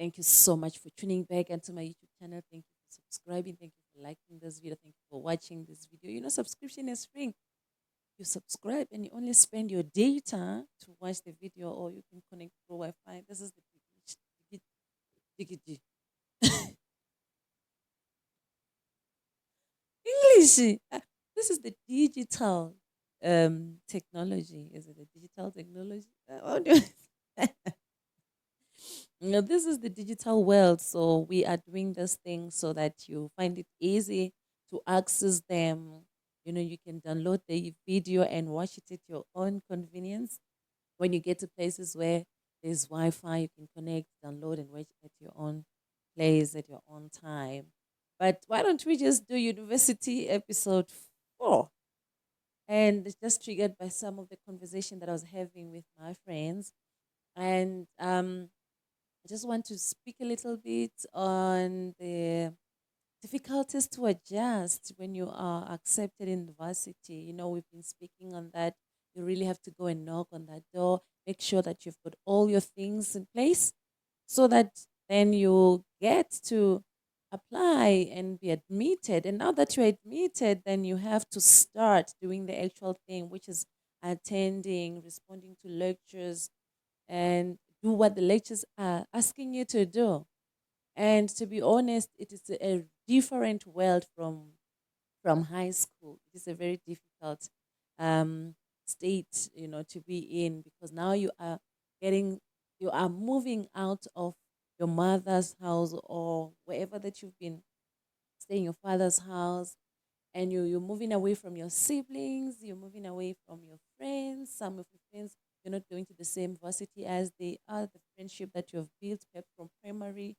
Thank you so much for tuning back into my YouTube channel. Thank you for subscribing. Thank you for liking this video. Thank you for watching this video. Subscription is free. You subscribe and you only spend your data to watch the video, or you can connect through Wi-Fi. This is the English. This is the digital technology. Is it a digital technology? How do this is the digital world. So we are doing this thing so that you find it easy to access them. You can download the video and watch it at your own convenience. When you get to places where there's Wi-Fi, you can connect, download, and watch at your own place at your own time. But why don't we just do university episode 4? And it's just triggered by some of the conversation that I was having with my friends. And I just want to speak a little bit on the difficulties to adjust when you are accepted in university. We've been speaking on that. You really have to go and knock on that door. Make sure that you've got all your things in place so that then you get to apply and be admitted. And now that you're admitted, then you have to start doing the actual thing, which is attending, responding to lectures, and do what the lectures are asking you to do. And to be honest, it is a different world from high school. It is a very difficult um, state, to be in, because now you are moving out of your mother's house or wherever that you've been staying, your father's house, and you're moving away from your siblings, you're moving away from your friends. Some of your friends, you're not going to the same varsity as they are. The friendship that you have built perhaps from primary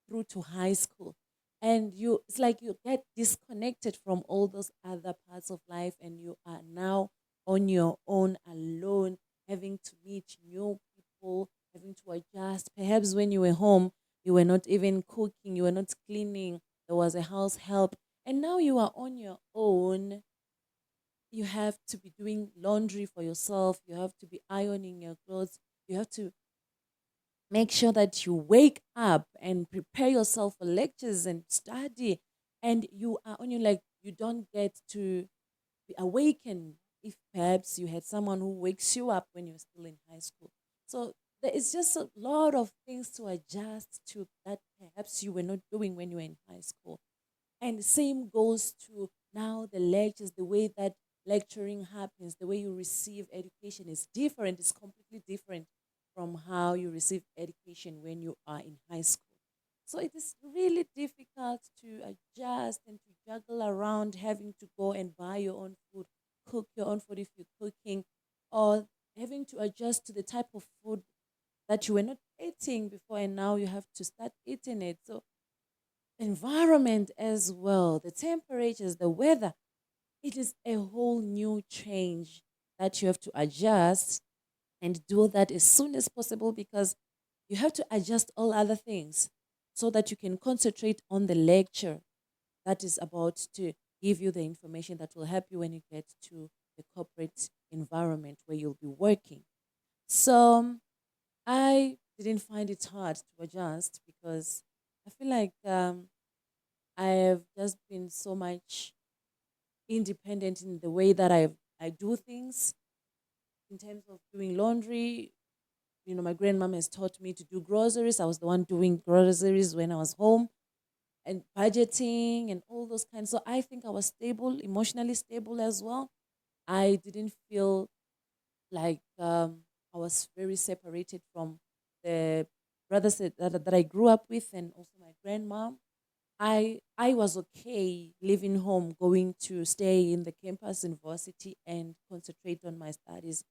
through to high school, and it's like you get disconnected from all those other parts of life, and you are now on your own, alone, having to meet new people, having to adjust. Perhaps when you were home, you were not even cooking, you were not cleaning, there was a house help, and now you are on your own. You have to be doing laundry for yourself, you have to be ironing your clothes, you have to make sure that you wake up and prepare yourself for lectures and study, and you are on your, like, you don't get to be awakened if perhaps you had someone who wakes you up when you're still in high school. So there is just a lot of things to adjust to that perhaps you were not doing when you were in high school. And the same goes to now the lectures, the way that lecturing happens, the way you receive education is different, it's completely different from how you receive education when you are in high school. So it is really difficult to adjust and to juggle around having to go and buy your own food, cook your own food if you're cooking, or having to adjust to the type of food that you were not eating before and now you have to start eating it. So environment as well, the temperatures, the weather, it is a whole new change that you have to adjust, and do that as soon as possible, because you have to adjust all other things so that you can concentrate on the lecture that is about to give you the information that will help you when you get to the corporate environment where you'll be working. So I didn't find it hard to adjust, because I feel like I have just been so much independent in the way that I do things. In terms of doing laundry, my grandmom has taught me to do groceries. I was the one doing groceries when I was home, and budgeting and all those kinds. So I think I was stable, emotionally stable as well. I didn't feel like I was very separated from the brothers that I grew up with, and also my grandmom. I was okay leaving home, going to stay in the campus university and concentrate on my studies.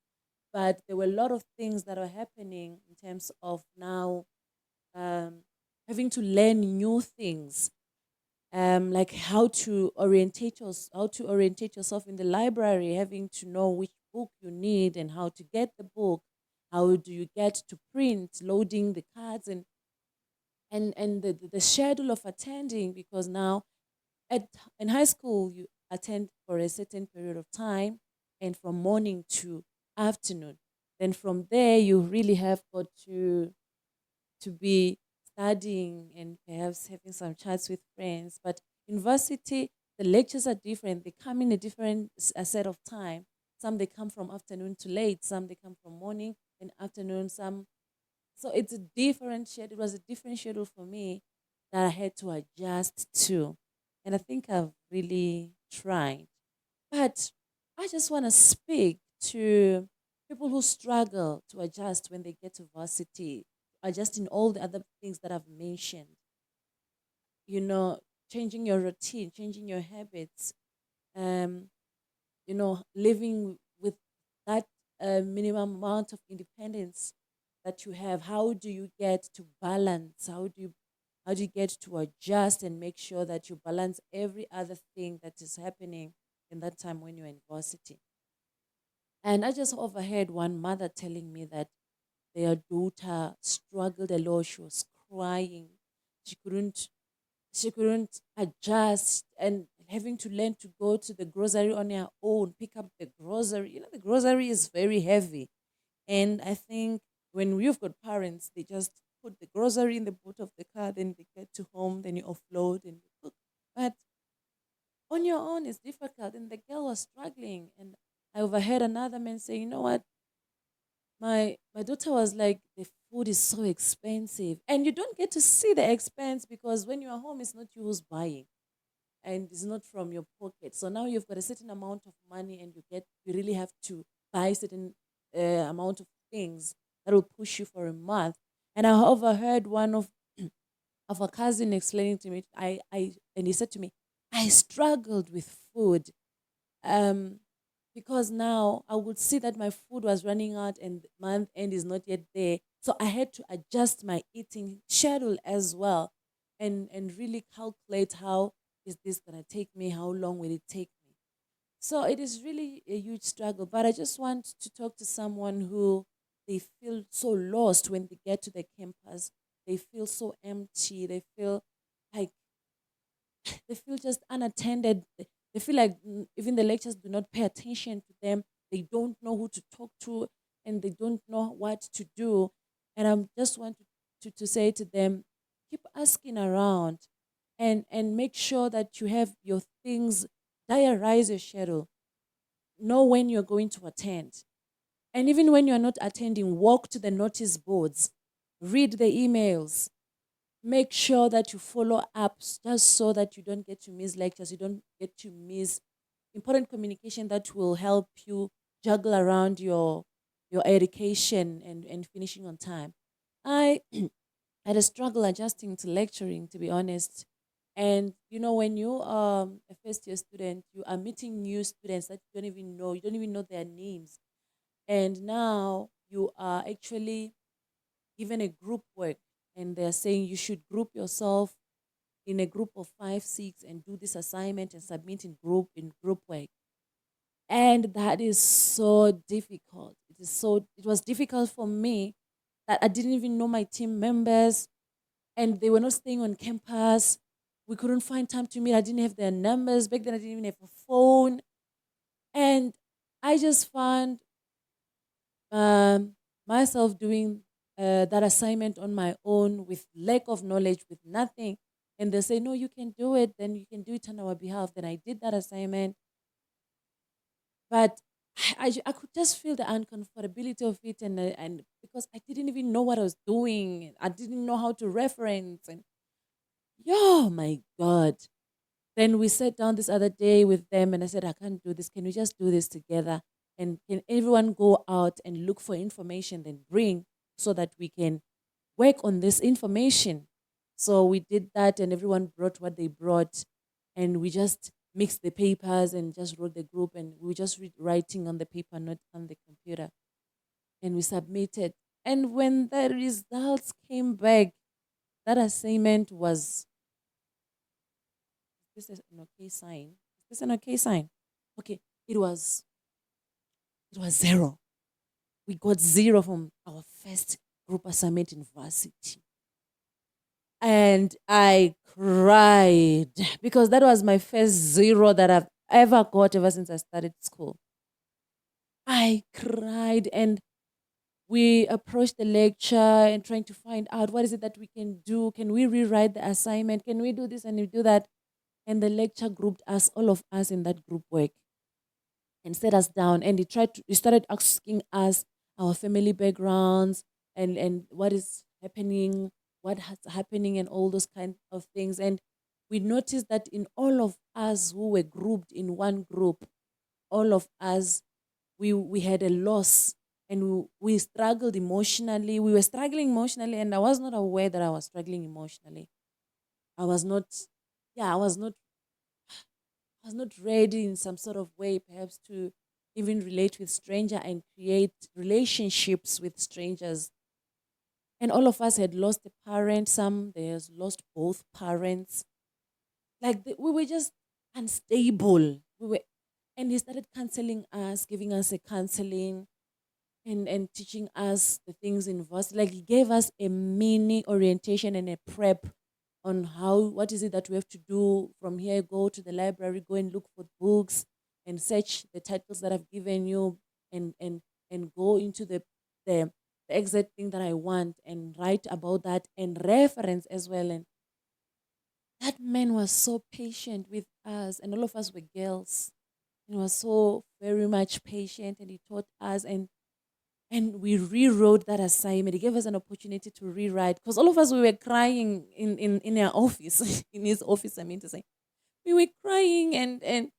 But there were a lot of things that were happening in terms of now um, having to learn new things, like how to orientate yourself in the library, having to know which book you need and how to get the book, how do you get to print, loading the cards, and the schedule of attending, because now at in high school you attend for a certain period of time, and from morning to afternoon. Then from there you really have got to be studying and perhaps having some chats with friends. But university, the lectures are different. They come in a different a set of time. Some they come from afternoon to late. Some they come from morning and afternoon. Some so it's a different schedule. It was a different schedule for me that I had to adjust to, and I think I've really tried. But I just want to speak to people who struggle to adjust when they get to varsity, adjusting all the other things that I've mentioned, you know, changing your routine, changing your habits, um, living with that minimum amount of independence that you have. How do you get to balance? How do you get to adjust and make sure that you balance every other thing that is happening in that time when you're in varsity? And I just overheard one mother telling me that their daughter struggled a lot. She was crying. She couldn't she couldn't adjust and having to learn to go to the grocery on her own, pick up the grocery. The grocery is very heavy. And I think when we've got parents, they just put the grocery in the boot of the car, then they get to home, then you offload and you cook. But on your own, it's difficult. And the girl was struggling. And I overheard another man say, you know what? My daughter was like, the food is so expensive. And you don't get to see the expense because when you're home, it's not you who's buying and it's not from your pocket. So now you've got a certain amount of money and you really have to buy certain amount of things that will push you for a month. And I overheard one of a cousin explaining to me, and he said to me, I struggled with food. Um, because now I would see that my food was running out and month end is not yet there. So I had to adjust my eating schedule as well and really calculate how is this gonna take me, how long will it take me. So it is really a huge struggle. But I just want to talk to someone who they feel so lost when they get to the campus. They feel so empty. They feel like they feel just unattended. They feel like even the lectures do not pay attention to them. They don't know who to talk to and they don't know what to do. And I just want to say to them, keep asking around and make sure that you have your things, diarize your schedule, know when you're going to attend. And even when you're not attending, walk to the notice boards, read the emails, make sure that you follow up just so that you don't get to miss lectures, you don't get to miss important communication that will help you juggle around your education and finishing on time. I had a struggle adjusting to lecturing, to be honest. And when you are a first year student, you are meeting new students that you don't even know their names. And now you are actually given a group work and they're saying you should group yourself in a group of 5 6 and do this assignment and submit in group work. And that is so difficult. It was difficult for me that I didn't even know my team members and they were not staying on campus. We couldn't find time to meet. I didn't have their numbers. Back then I didn't even have a phone. And I just found myself doing that assignment on my own with lack of knowledge, with nothing. And they say, no, you can do it. Then you can do it on our behalf. Then I did that assignment. But I could just feel the uncomfortability of it. And because I didn't even know what I was doing, I didn't know how to reference. And oh my God. Then we sat down this other day with them and I said, I can't do this. Can we just do this together? And can everyone go out and look for information, then bring so that we can work on this information? So we did that and everyone brought what they brought and we just mixed the papers and just wrote the group and we were just writing on the paper, not on the computer. And we submitted. And when the results came back, that assignment was this is an okay sign. Is this an okay sign? Okay, it was it was zero. We got zero from our first group assignment in varsity. And I cried because that was my first zero that I've ever got ever since I started school. I cried and We approached the lecture and trying to find out what is it that we can do. Can we rewrite the assignment? Can we do this and we do that? And the lecture grouped us, all of us in that group work, and set us down. And he started asking us our family backgrounds and what is happening, what has happening, and all those kind of things. And we noticed that in all of us who were grouped in one group, all of us, we had a loss, and we struggled emotionally. We were struggling emotionally, and I was not aware that I was struggling emotionally. I was not, yeah, I was not ready in some sort of way, perhaps to even relate with stranger and create relationships with strangers. And all of us had lost a parent. Some they has lost both parents. Like we were just unstable. And he started counseling us, giving us a counseling, and teaching us the things in verse. Like he gave us a mini orientation and a prep on how, what is it that we have to do from here. Go to the library, go and look for books and search the titles that I've given you, and go into the the exact thing that I want and write about that and reference as well. And that man was so patient with us, and all of us were girls. He was so very much patient, and he taught us, and we rewrote that assignment. He gave us an opportunity to rewrite, because all of us, we were crying in our office, in his office, I mean to say. We were crying, and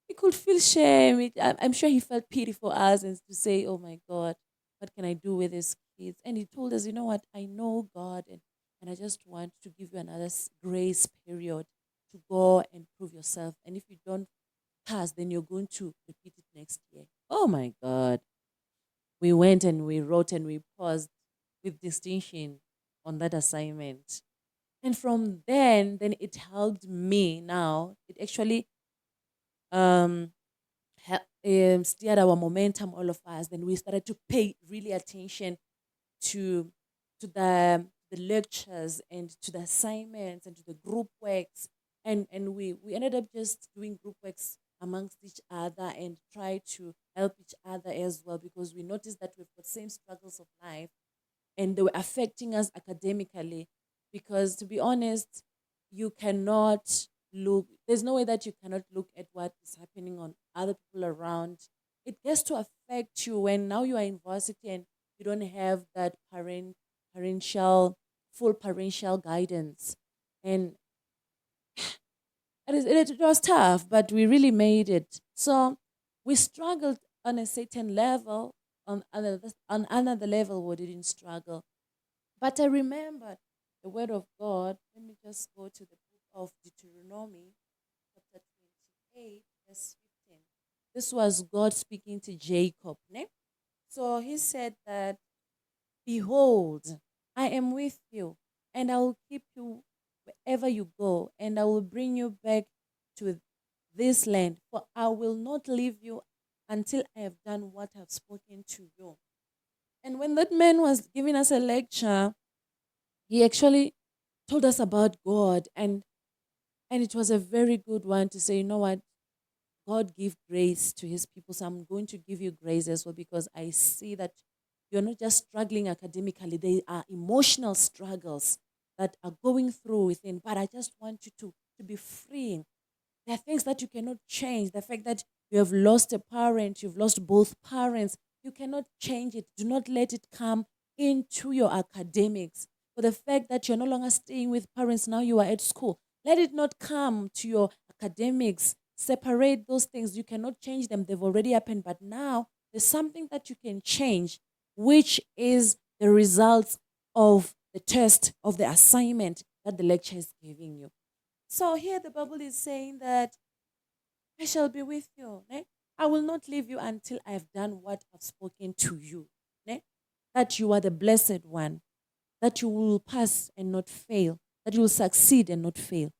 he could feel shame. I'm sure he felt pity for us and to say, oh my God, what can I do with these kids? And he told us, you know what, I know God, and I just want to give you another grace period to go and prove yourself. And if you don't pass, then you're going to repeat it next year. Oh my God. We went and we wrote and we paused with distinction on that assignment. And from then it helped me now. It actually um, steered our momentum, all of us. Then we started to pay really attention to the lectures and to the assignments and to the group works. And we ended up just doing group works amongst each other and try to help each other as well, because we noticed that we've got same struggles of life, and they were affecting us academically. Because to be honest, you cannot there's no way that you cannot look at what is happening on other people around. It gets to affect you when now you are in varsity and you don't have that parental full parental guidance. And it was tough, but we really made it. So we struggled on a certain level. On another level, we didn't struggle. But I remembered the word of God. Let me just go to the book of Deuteronomy, chapter 28, verse 15. This was God speaking to Jacob. Ne? So he said that, behold, I am with you, and I will keep you wherever you go, and I will bring you back to this land, for I will not leave you until I have done what I've spoken to you. And when that man was giving us a lecture, he actually told us about God, and it was a very good one to say, you know what, God give grace to his people, so I'm going to give you grace as well, because I see that you're not just struggling academically, there are emotional struggles that are going through within, but I just want you to be free. There are things that you cannot change. The fact that you have lost a parent, you've lost both parents, you cannot change it. Do not let it come into your academics. For the fact that you're no longer staying with parents, now you are at school, let it not come to your academics. Separate those things. You cannot change them. They've already happened. But now there's something that you can change, which is the results of the test, of the assignment that the lecture is giving you. So here the Bible is saying that I shall be with you. Ne? I will not leave you until I have done what I've spoken to you. Ne? That you are the blessed one, that you will pass and not fail, that you will succeed and not fail.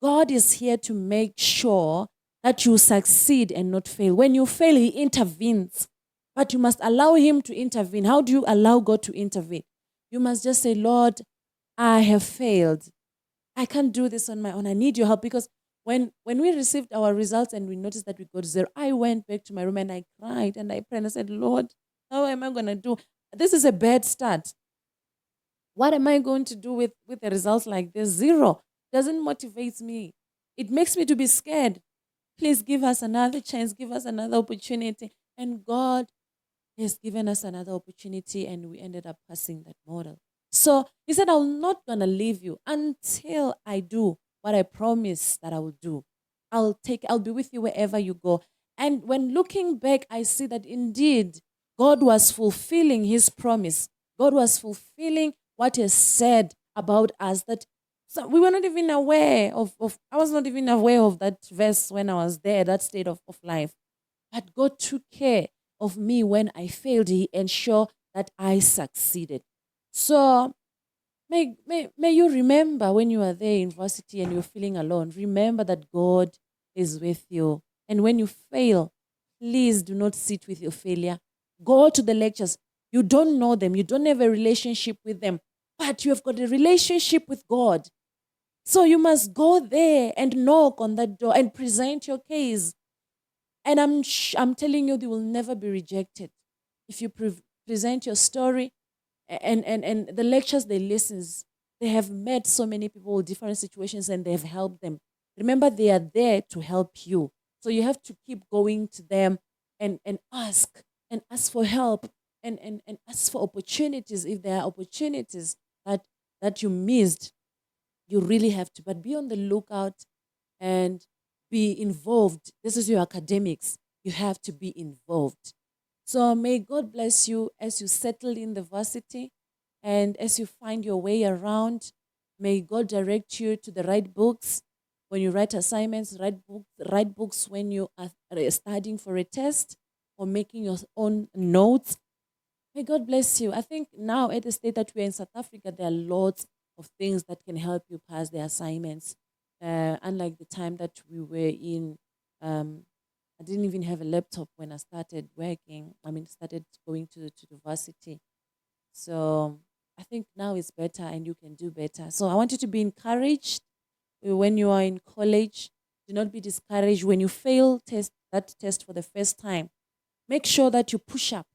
God is here to make sure that you succeed and not fail. When you fail, he intervenes, but you must allow him to intervene. How do you allow God to intervene? You must just say, Lord, I have failed. I can't do this on my own. I need your help. Because when we received our results and we noticed that we got zero, I went back to my room and I cried and I prayed and I said, Lord, how am I going to do? This is a bad start. What am I going to do with a result like this? Zero. Doesn't motivate me. It makes me to be scared. Please give us another chance, give us another opportunity. And God has given us another opportunity, and we ended up passing that model. So he said, I'm not gonna leave you until I do what I promised that I will do. I'll be with you wherever you go. And when looking back, I see that indeed God was fulfilling his promise. God was fulfilling what he said about us, that so we were not even aware of I was not even aware of that verse when I was there, that state of life. But God took care of me when I failed. He ensured that I succeeded. So may you remember when you are there in university and you're feeling alone, remember that God is with you. And when you fail, please do not sit with your failure. Go to the lectures. You don't know them, you don't have a relationship with them, but you have got a relationship with God. So you must go there and knock on that door and present your case. And I'm telling you, they will never be rejected. If you present your story, and the lectures they listen, they have met so many people with different situations and they have helped them. Remember, they are there to help you. So you have to keep going to them and ask for help, and ask for opportunities. If there are opportunities that you missed, you really have to. But be on the lookout and be involved. This is your academics. You have to be involved. So may God bless you as you settle in the varsity and as you find your way around. May God direct you to the right books when you write assignments, write books when you are studying for a test or making your own notes. May God bless you. I think now at the state that we're in South Africa, there are lots of things that can help you pass the assignments. Unlike the time that we were in, um, I didn't even have a laptop when I started working. I mean, started going to the varsity. So I think now it's better and you can do better. So I want you to be encouraged when you are in college. Do not be discouraged when you fail that test for the first time. Make sure that you push up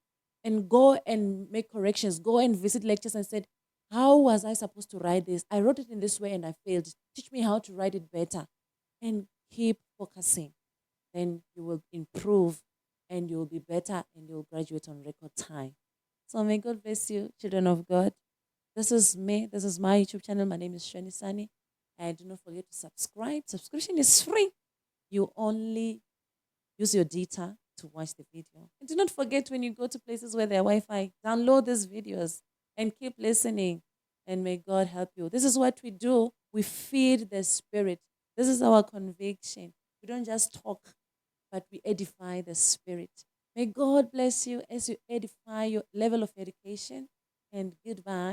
and go and make corrections. Go and visit lectures and said, how was I supposed to write this? I wrote it in this way and I failed. Teach me how to write it better. And keep focusing. Then you will improve and you'll be better and you'll graduate on record time. So may God bless you, children of God. This is me. This is my YouTube channel. My name is Shonisani. And do not forget to subscribe. Subscription is free. You only use your data to watch the video. And do not forget, when you go to places where there are Wi-Fi, download these videos and keep listening. And may God help you. This is what we do. We feed the spirit. This is our conviction. We don't just talk, but we edify the spirit. May God bless you as you edify your level of education. And goodbye.